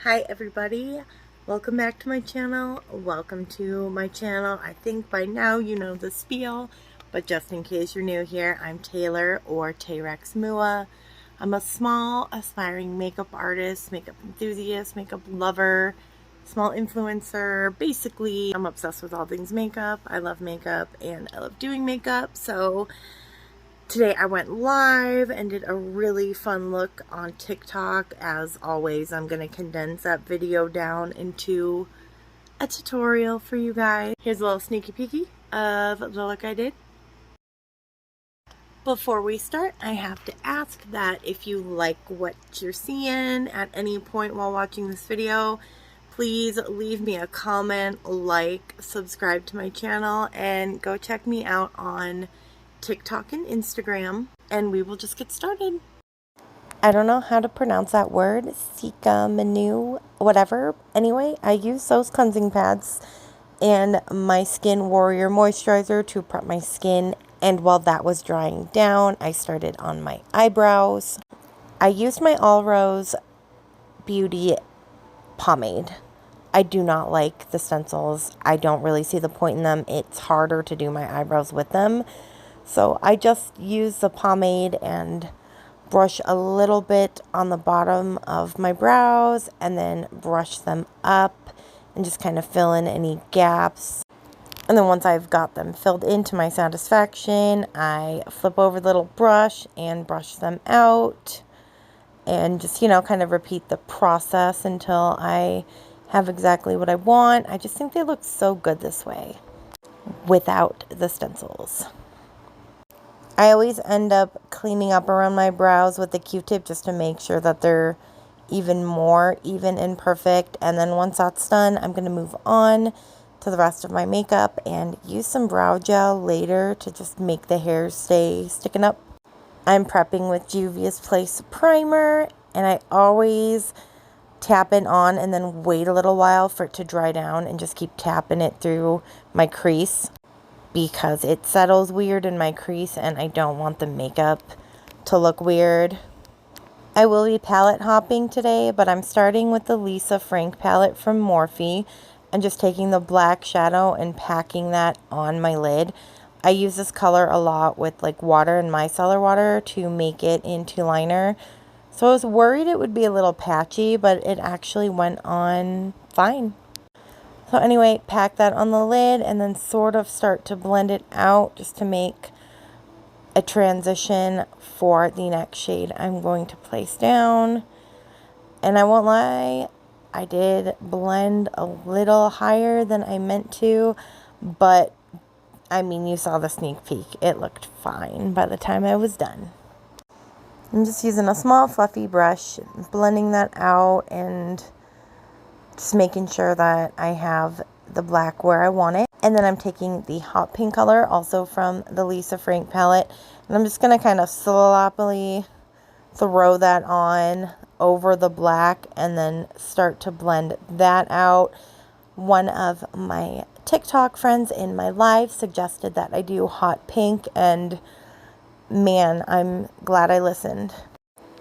Hi everybody, welcome back to my channel. Welcome to my channel. I think by now you know the spiel, but just in case you're new here, I'm Taylor or Tay-Rex Mua. I'm a small aspiring makeup artist, makeup enthusiast, makeup lover, small influencer. Basically, I'm obsessed with all things makeup. I love makeup and I love doing makeup. So today I went live and did a really fun look on TikTok. As always, I'm going to condense that video down into a tutorial for you guys. Here's a little sneaky peeky of the look I did. Before we start, I have to ask that if you like what you're seeing at any point while watching this video, please leave me a comment, like, subscribe to my channel, and go check me out on TikTok and Instagram, and we will just get started. I don't know how to pronounce that word, Sika Manu, whatever. Anyway, I use those cleansing pads and my Skin Warrior moisturizer to prep my skin, and while that was drying down, I started on my eyebrows. I used my All Rose Beauty pomade. I do not like the stencils. I don't really see the point in them. It's harder to do my eyebrows with them. So I just use the pomade and brush a little bit on the bottom of my brows and then brush them up and just kind of fill in any gaps. And then once I've got them filled in to my satisfaction, I flip over the little brush and brush them out and just, kind of repeat the process until I have exactly what I want. I just think they look so good this way without the stencils. I always end up cleaning up around my brows with the Q-tip just to make sure that they're even more even and perfect. And then once that's done, I'm going to move on to the rest of my makeup and use some brow gel later to just make the hairs stay sticking up. I'm prepping with Juvia's Place primer, and I always tap it on and then wait a little while for it to dry down and just keep tapping it through my crease, because it settles weird in my crease and I don't want the makeup to look weird. I will be palette hopping today, but I'm starting with the Lisa Frank palette from Morphe and just taking the black shadow and packing that on my lid. I use this color a lot with like water and micellar water to make it into liner. So I was worried it would be a little patchy, but it actually went on fine. So anyway, pack that on the lid and then sort of start to blend it out just to make a transition for the next shade I'm going to place down. And I won't lie, I did blend a little higher than I meant to, but I mean, you saw the sneak peek. It looked fine by the time I was done. I'm just using a small fluffy brush, blending that out and just making sure that I have the black where I want it. And then I'm taking the hot pink color, also from the Lisa Frank palette, and I'm just going to kind of sloppily throw that on over the black and then start to blend that out. One of my TikTok friends in my live suggested that I do hot pink, and man, I'm glad I listened.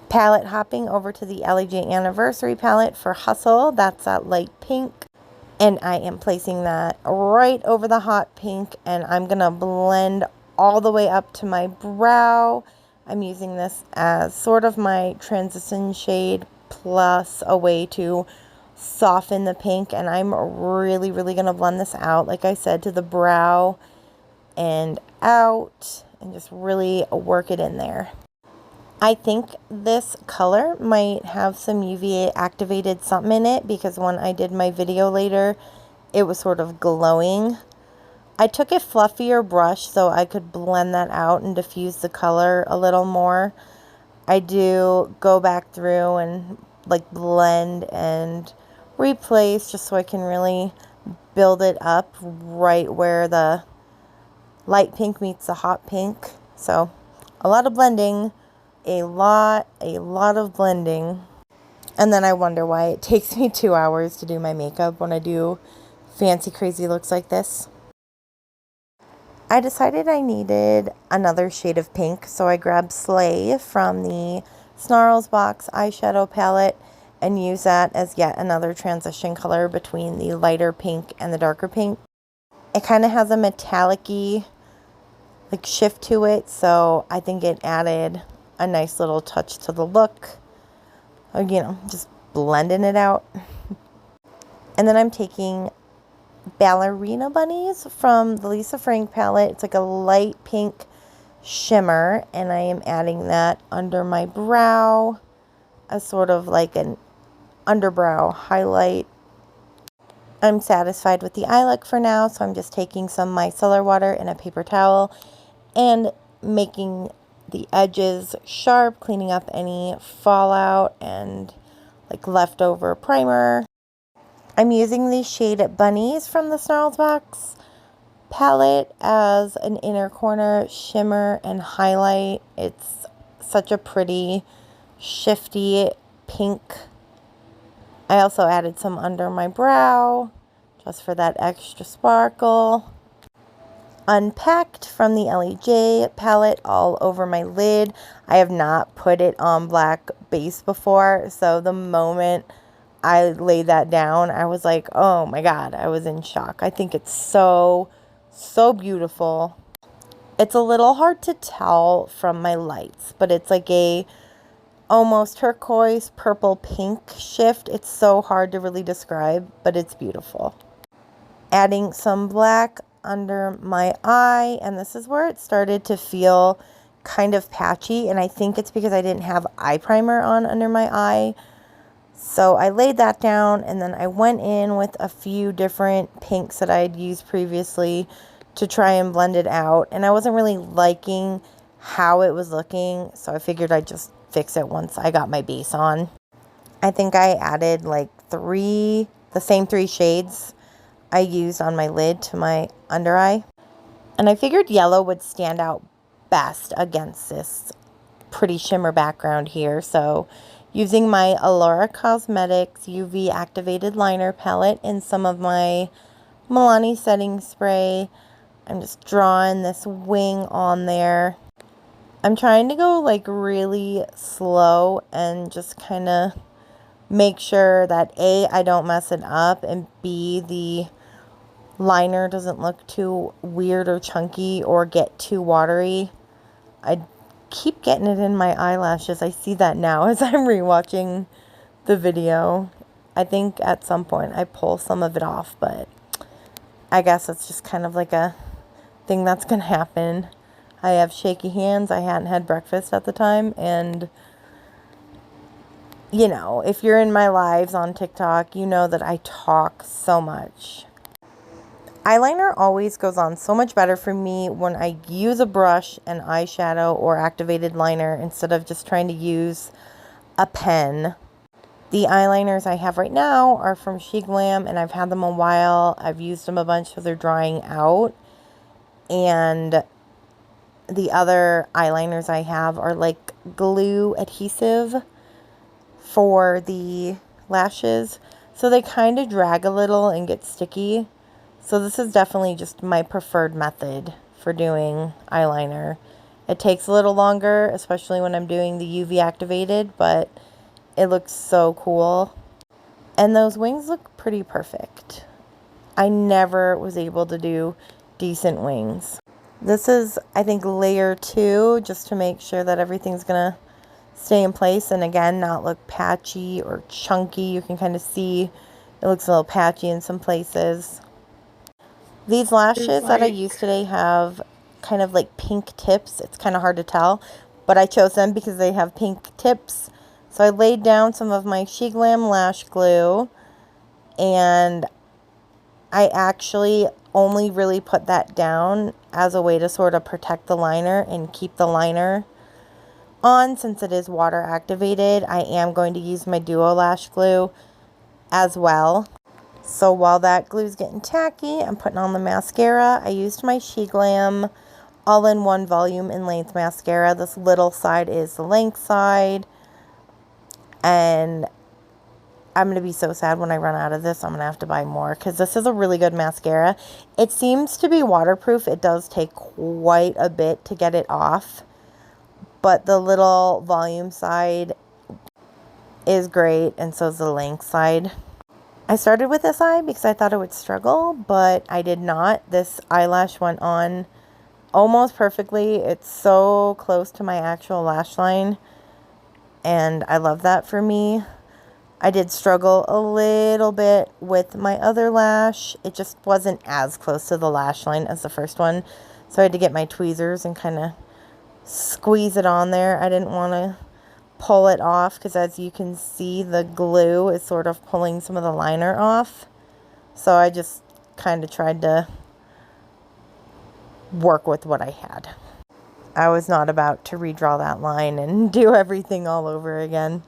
Palette hopping over to the LAJ Anniversary palette for Hustle. That's that light pink. And I am placing that right over the hot pink. And I'm going to blend all the way up to my brow. I'm using this as sort of my transition shade plus a way to soften the pink. And I'm really going to blend this out, like I said, to the brow and out. And just really work it in there. I think this color might have some UVA activated something in it, because when I did my video later, it was sort of glowing. I took a fluffier brush so I could blend that out and diffuse the color a little more. I do go back through and like blend and replace just so I can really build it up right where the light pink meets the hot pink. So a lot of blending. A lot of blending. And then I wonder why it takes me 2 hours to do my makeup when I do fancy crazy looks like this. I decided I needed another shade of pink, so I grabbed Slay from the Snarls Box eyeshadow palette, and use that as yet another transition color between the lighter pink and the darker pink. It kind of has a metallic-y like shift to it, so I think it added a nice little touch to the look. Or, you know, just blending it out. And then I'm taking Ballerina Bunnies from the Lisa Frank palette. It's like a light pink shimmer, and I am adding that under my brow as sort of like an underbrow highlight. I'm satisfied with the eye look for now, so I'm just taking some micellar water in a paper towel and making the edges sharp, cleaning up any fallout and like leftover primer. I'm using the shade Bunnies from the Snarls Box palette as an inner corner shimmer and highlight. It's such a pretty shifty pink. I also added some under my brow just for that extra sparkle. Unpacked from the LEJ palette all over my lid. I have not put it on black base before, so the moment I laid that down, I was like, oh my god, I was in shock. I think it's so beautiful. It's a little hard to tell from my lights, but it's like a almost turquoise purple pink shift. It's so hard to really describe, but it's beautiful. Adding some black under my eye, and this is where it started to feel kind of patchy, and I think it's because I didn't have eye primer on under my eye. So I laid that down, and then I went in with a few different pinks that I had used previously to try and blend it out, and I wasn't really liking how it was looking, so I figured I'd just fix it once I got my base on. I think I added like the same three shades I used on my lid to my under eye, and I figured yellow would stand out best against this pretty shimmer background here, so using my Allura Cosmetics UV Activated Liner palette and some of my Milani setting spray, I'm just drawing this wing on there. I'm trying to go like really slow and just kind of make sure that A, I don't mess it up, and B, the liner doesn't look too weird or chunky or get too watery. I keep getting it in my eyelashes. I see that now as I'm rewatching the video. I think at some point I pull some of it off, but I guess it's just kind of like a thing that's gonna happen. I have shaky hands. I hadn't had breakfast at the time, and you know, if you're in my lives on TikTok, you know that I talk so much. Eyeliner always goes on so much better for me when I use a brush and eyeshadow or activated liner instead of just trying to use a pen. The eyeliners I have right now are from SheGlam, and I've had them a while. I've used them a bunch, so they're drying out. And the other eyeliners I have are like glue adhesive for the lashes, so they kind of drag a little and get sticky. So this is definitely just my preferred method for doing eyeliner. It takes a little longer, especially when I'm doing the UV activated, but it looks so cool. And those wings look pretty perfect. I never was able to do decent wings. This is, I think, layer 2, just to make sure that everything's gonna stay in place and again not look patchy or chunky. You can kind of see it looks a little patchy in some places. These lashes that I used today have kind of like pink tips. It's kind of hard to tell, but I chose them because they have pink tips. So I laid down some of my SheGlam lash glue, and I actually only really put that down as a way to sort of protect the liner and keep the liner on. Since it is water activated, I am going to use my Duo lash glue as well. So while that glue is getting tacky, I'm putting on the mascara. I used my SheGlam all-in-one volume and length mascara. This little side is the length side, and I'm going to be so sad when I run out of this. I'm going to have to buy more because this is a really good mascara. It seems to be waterproof. It does take quite a bit to get it off, but the little volume side is great, and so is the length side. I started with this eye because I thought it would struggle, but I did not. This eyelash went on almost perfectly. It's so close to my actual lash line, and I love that for me. I did struggle a little bit with my other lash. It just wasn't as close to the lash line as the first one. So I had to get my tweezers and kind of squeeze it on there. I didn't want to pull it off because, as you can see, the glue is sort of pulling some of the liner off. So I just kind of tried to work with what I had. I was not about to redraw that line and do everything all over again.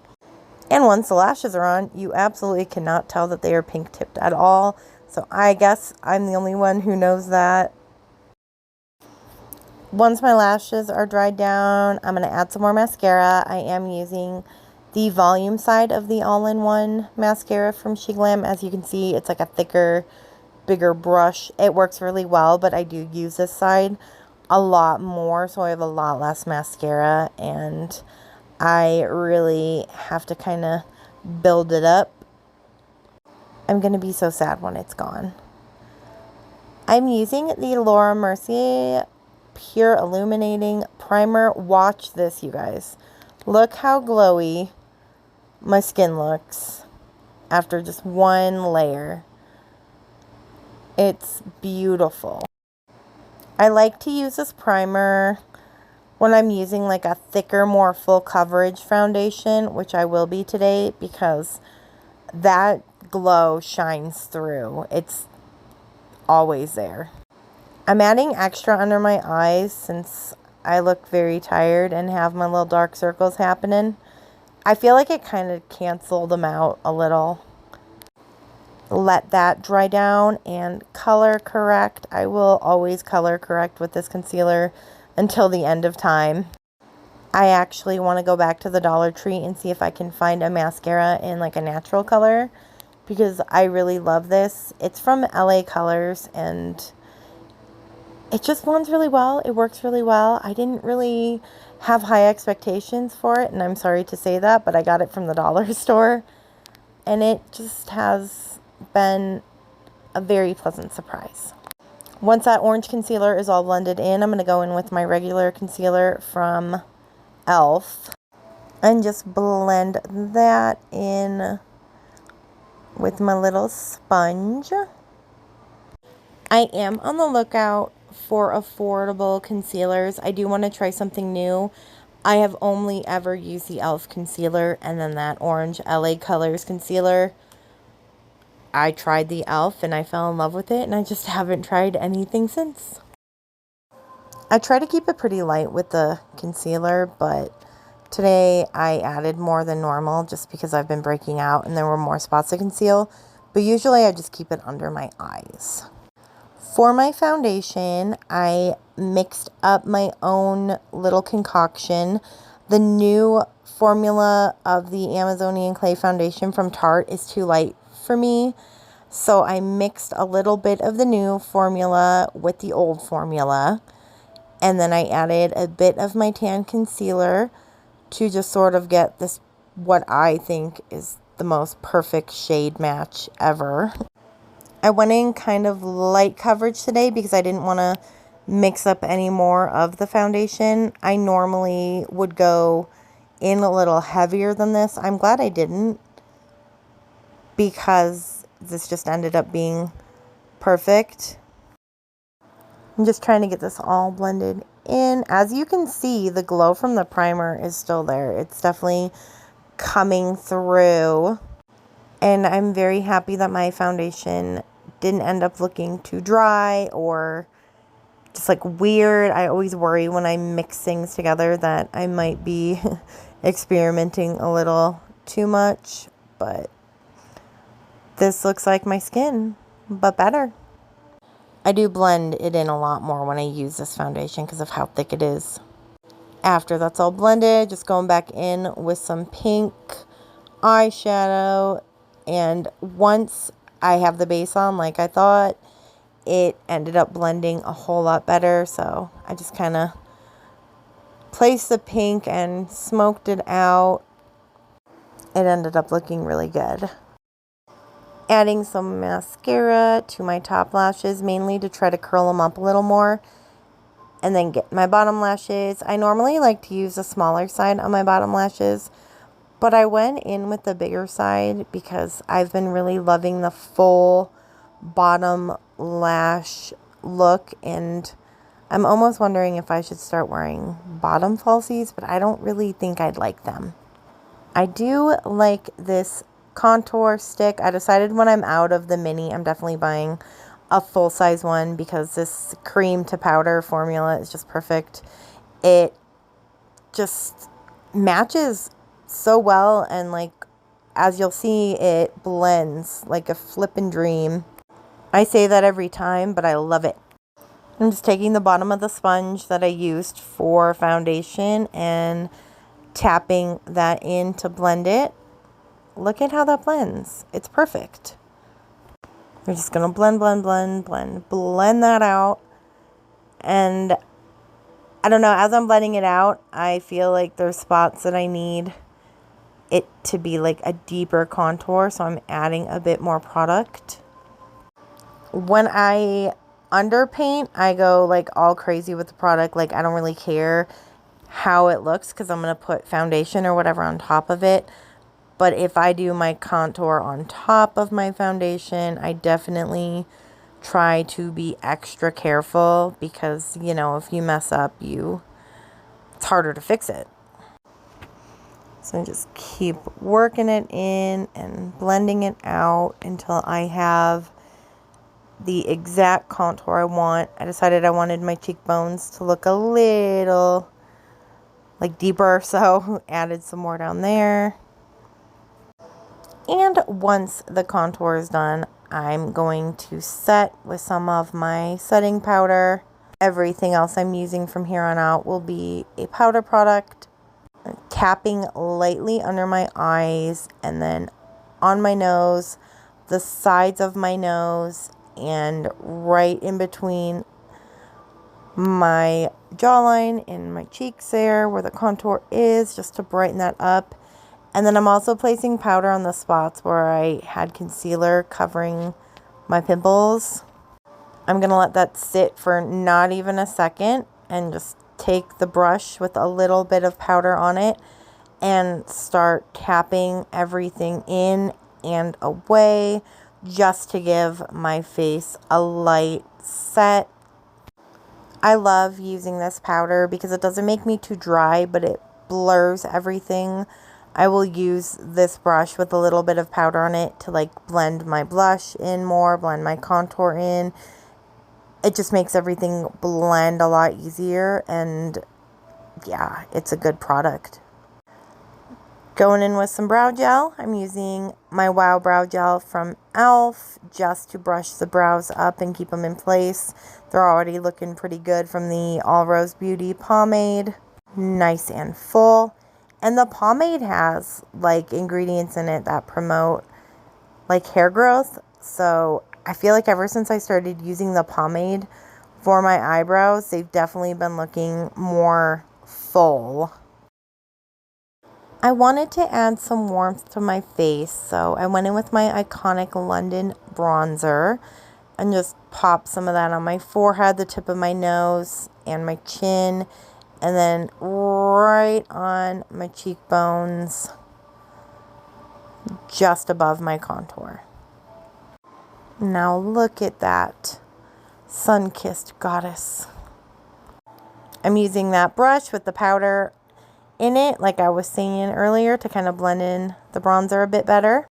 And once the lashes are on, you absolutely cannot tell that they are pink tipped at all. So I guess I'm the only one who knows that. Once my lashes are dried down, I'm going to add some more mascara. I am using the volume side of the all-in-one mascara from SheGlam. As you can see, it's like a thicker, bigger brush. It works really well, but I do use this side a lot more, so I have a lot less mascara, and I really have to kind of build it up. I'm going to be so sad when it's gone. I'm using the Laura Mercier Pure Illuminating Primer. Watch this, you guys. Look how glowy my skin looks after just one layer. It's beautiful. I like to use this primer when I'm using like a thicker, more full coverage foundation, which I will be today, because that glow shines through. It's always there. I'm adding extra under my eyes since I look very tired and have my little dark circles happening. I feel like it kind of canceled them out a little. Let that dry down and color correct. I will always color correct with this concealer until the end of time. I actually want to go back to the Dollar Tree and see if I can find a mascara in like a natural color, because I really love this. It's from LA Colors and it just blends really well. It works really well. I didn't really have high expectations for it, and I'm sorry to say that, but I got it from the dollar store, and it just has been a very pleasant surprise. Once that orange concealer is all blended in, I'm going to go in with my regular concealer from e.l.f. and just blend that in with my little sponge. I am on the lookout for affordable concealers. I do want to try something new. I have only ever used the e.l.f. concealer and then that orange LA Colors concealer. I tried the e.l.f. and I fell in love with it, and I just haven't tried anything since. I try to keep it pretty light with the concealer, but today I added more than normal just because I've been breaking out and there were more spots to conceal. But usually I just keep it under my eyes. For my foundation, I mixed up my own little concoction. The new formula of the Amazonian Clay Foundation from Tarte is too light for me. So I mixed a little bit of the new formula with the old formula. And then I added a bit of my tan concealer to just sort of get this, what I think is the most perfect shade match ever. I went in kind of light coverage today because I didn't want to mix up any more of the foundation. I normally would go in a little heavier than this. I'm glad I didn't, because this just ended up being perfect. I'm just trying to get this all blended in. As you can see, the glow from the primer is still there. It's definitely coming through. And I'm very happy that my foundation didn't end up looking too dry or just like weird. I always worry when I mix things together that I might be experimenting a little too much, but this looks like my skin, but better. I do blend it in a lot more when I use this foundation because of how thick it is. After that's all blended, just going back in with some pink eyeshadow, and once I have the base on like I thought, it ended up blending a whole lot better. So I just kind of placed the pink and smoked it out. it ended up looking really good. Adding some mascara to my top lashes, mainly to try to curl them up a little more. And then get my bottom lashes. I normally like to use the smaller side on my bottom lashes, but I went in with the bigger side because I've been really loving the full bottom lash look, and I'm almost wondering if I should start wearing bottom falsies, but I don't really think I'd like them. I do like this contour stick. I decided when I'm out of the mini, I'm definitely buying a full-size one because this cream to powder formula is just perfect. It just matches so well, and like, as you'll see, it blends like a flippin' dream. I say that every time, but I love it. I'm just taking the bottom of the sponge that I used for foundation and tapping that in to blend it. Look at how that blends. It's perfect. We're just going to blend that out. And I don't know, as I'm blending it out, I feel like there's spots that I need it to be like a deeper contour, so I'm adding a bit more product. When I underpaint, I go like all crazy with the product. Like, I don't really care how it looks because I'm going to put foundation or whatever on top of it. But if I do my contour on top of my foundation, I definitely try to be extra careful because, you know, if you mess up, it's harder to fix it. So I just keep working it in and blending it out until I have the exact contour I want. I decided I wanted my cheekbones to look a little like deeper, so added some more down there. And once the contour is done, I'm going to set with some of my setting powder. Everything else I'm using from here on out will be a powder product. Tapping lightly under my eyes and then on my nose, the sides of my nose, and right in between my jawline and my cheeks there where the contour is, just to brighten that up. And then I'm also placing powder on the spots where I had concealer covering my pimples. I'm going to let that sit for not even a second and just take the brush with a little bit of powder on it and start tapping everything in and away just to give my face a light set. I love using this powder because it doesn't make me too dry, but it blurs everything. I will use this brush with a little bit of powder on it to like blend my blush in more, blend my contour in. It just makes everything blend a lot easier, and yeah, it's a good product. Going in with some brow gel. I'm using my Wow Brow Gel from e.l.f. just to brush the brows up and keep them in place. They're already looking pretty good from the All Rose Beauty pomade. Nice and full. And the pomade has like ingredients in it that promote like hair growth. So I feel like ever since I started using the pomade for my eyebrows, they've definitely been looking more full. I wanted to add some warmth to my face, so I went in with my Iconic London bronzer and just popped some of that on my forehead, the tip of my nose, and my chin, and then right on my cheekbones, just above my contour. Now look at that sun-kissed goddess. I'm using that brush with the powder in it, like I was saying earlier, to kind of blend in the bronzer a bit better.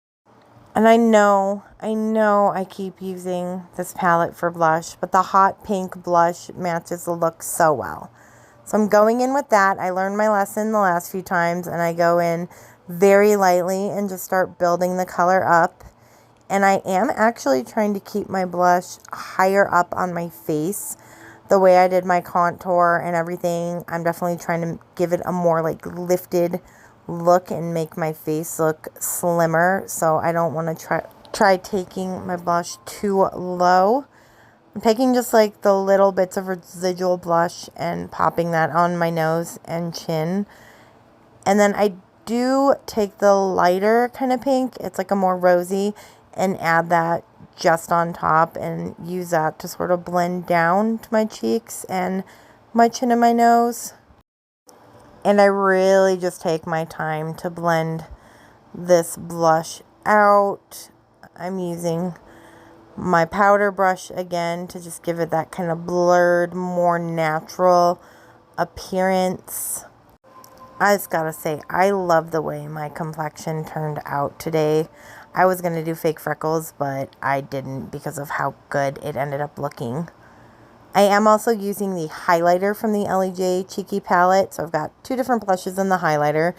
And I know I keep using this palette for blush, but the hot pink blush matches the look so well. So I'm going in with that. I learned my lesson the last few times, and I go in very lightly and just start building the color up. And I am actually trying to keep my blush higher up on my face. The way I did my contour and everything, I'm definitely trying to give it a more like lifted look and make my face look slimmer. So I don't want to try taking my blush too low. I'm taking just like the little bits of residual blush and popping that on my nose and chin. And then I do take the lighter kind of pink, it's like a more rosy, and add that just on top and use that to sort of blend down to my cheeks and my chin and my nose. And I really just take my time to blend this blush out. I'm using my powder brush again to just give it that kind of blurred, more natural appearance. I just gotta say, I love the way my complexion turned out today. I was gonna do fake freckles, but I didn't because of how good it ended up looking. I am also using the highlighter from the LEJ Cheeky palette. So I've got two different blushes in the highlighter.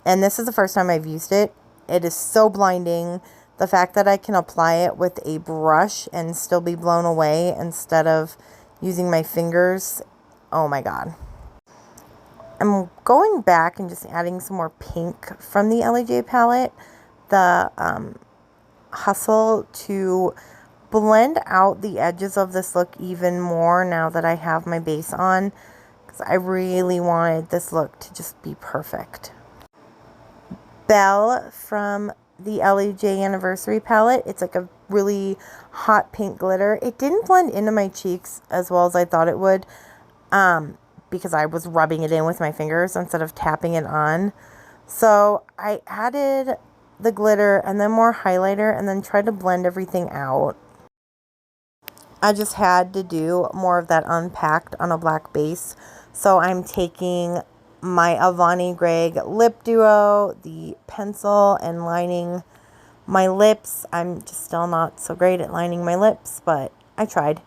And this is the first time I've used it. It is so blinding. The fact that I can apply it with a brush and still be blown away instead of using my fingers. Oh my God. I'm going back and just adding some more pink from the LEJ palette. The Hustle to blend out the edges of this look even more now that I have my base on, because I really wanted this look to just be perfect. Belle from the LEJ Anniversary palette. It's like a really hot pink glitter. It didn't blend into my cheeks as well as I thought it would, because I was rubbing it in with my fingers instead of tapping it on. So I added the glitter and then more highlighter and then tried to blend everything out. I just had to do more of that unpacked on a black base. So I'm taking my Avani Gregg Lip Duo, the pencil, and lining my lips. I'm just still not so great at lining my lips, but I tried.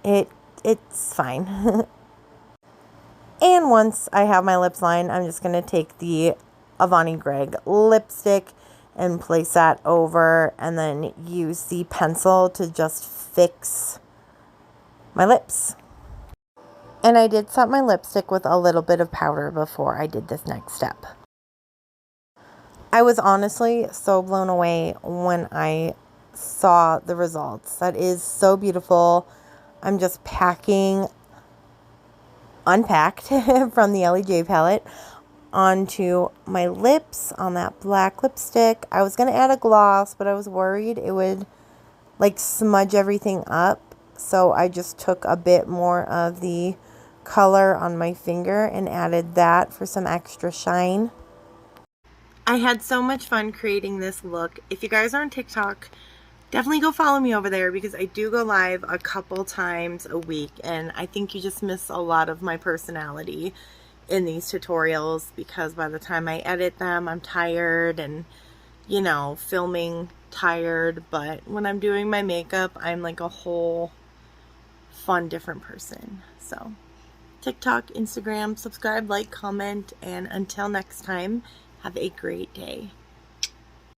It's fine. And once I have my lips lined, I'm just going to take the Avani Gregg lipstick and place that over, and then use the pencil to just fix my lips. And I did set my lipstick with a little bit of powder before I did this next step. I was honestly so blown away when I saw the results. That is so beautiful. I'm just unpacked from the LEJ palette onto my lips on that black lipstick. I was going to add a gloss, but I was worried it would like smudge everything up. So I just took a bit more of the color on my finger and added that for some extra shine. I had so much fun creating this look. If you guys are on TikTok, definitely go follow me over there, because I do go live a couple times a week, and I think you just miss a lot of my personality in these tutorials, because by the time I edit them, I'm tired and, you know, filming tired. But when I'm doing my makeup, I'm like a whole fun, different person. So TikTok, Instagram, subscribe, like, comment, and until next time, have a great day.